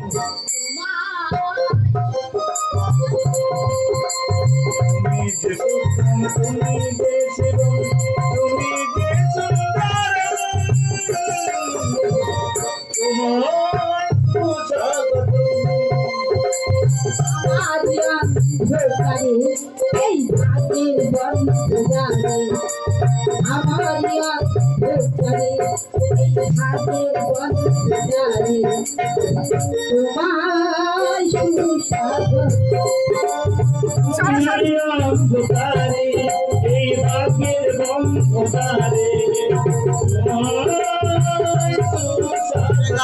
তুমি যে সুন্দর, তুমি যে শিবম, তুমি যে সুন্দর, তোমায় স্বাগত। আমার অন্ধকারে এই ভাগ্যের বন্ধ জানে, আমার অন্ধকারে এই ভাগ্যের বন্ধ জানে, তোমায় সুস্বাগত। তুমি অন্ধকারে এই ভাগ্যের বন্ধকারে তোমায় সুস্বাগত।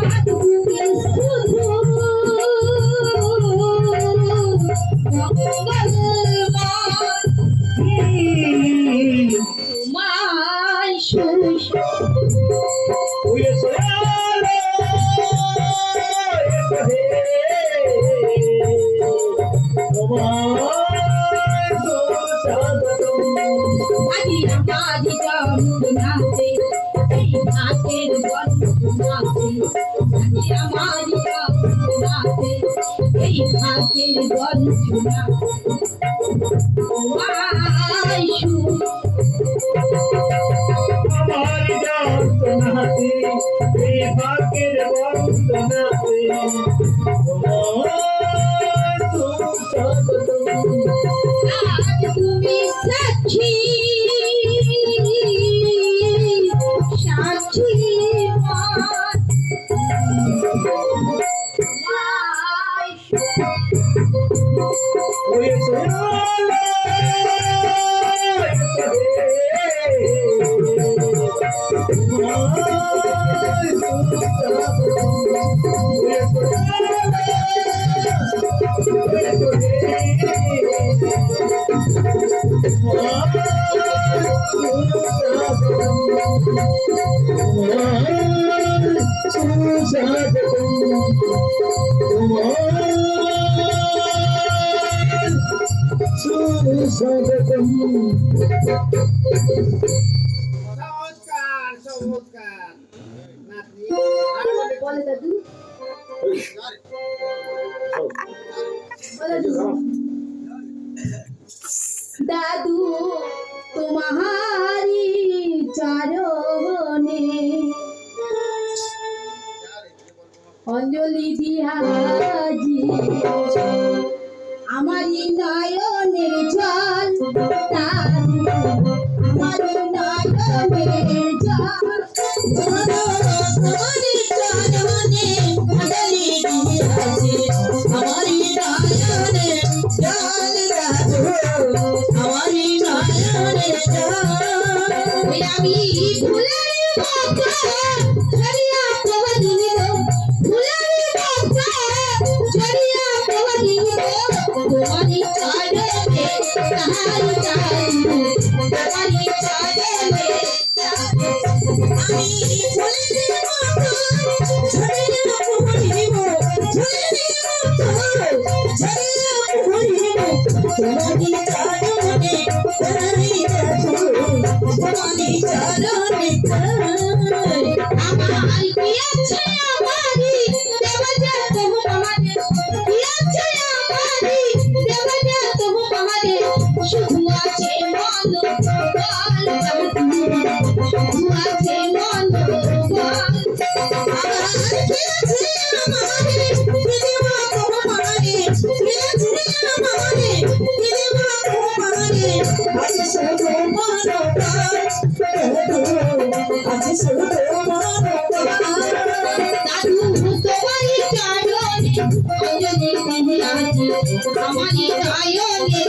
আজ তুমি শুধু মঙ্গলময়, তোমায় সুস্বাগত। ওই সোয়ালো এসে তোমায় সুস্বাগত। আজি আমার যমুনাতে এই ভাগ্যের বন্ধনাতে, আজি আমার যমুনাতে এই ভাগ্যের বন্ধনা, তোমায় আমার যন্ত্রণাতে এই ভাগ্যের বন্দনাতে তোমায় সুস্বাগত। আজ তুমি সাক্ষী, সাক্ষী মান, তোমায় ওই সোয়ালো এসে তোমায় সুস্বাগত। ওই সোয়ালো চমৎকার চমৎকার নাতনি বলে দাদু, বলে দাদু, দাদু তোমারি চরণে অঞ্জলি দিয়াজি, আমারি নয়নের জল, দাদু আমারি নয়নের জল, আমারি চরণে অঞ্জলি দিয়াজি, আমারি নয়নের জল, দাদু আমারি নয়নের জল। আমি ফুলের মতো ঝরিয়া প্রভাদিত, ফুলের মতো ঝরিয়া প্রভাদিত, তোমারি চরণে তাহারি চাইবো, তোমারি চরণে আমি ফুলের মতো ঝরিয়া প্রভাদিত, ফুলের মতো ঝরিয়া প্রভাদিত, তোমারি চরণে তাহারি চাইবো, তোমারি চরণে আমার কি আছে, আমারি দেবতা তুমি আমাদের, কি আছে আমারি দেবতা তুমি আমাদের, শুধু আছে মন বল, শুধু আছে মন বল। আমার কি আছে আমারি দেবতা তুমি আমাদের, কি আছে আমারি দেবতা তুমি আমাদের, আছে শুধু মন বল, আছে শুধু মন বল। দাদু তোমারি চরণে অঞ্জলি দিয়াছি, আমারি নয়নে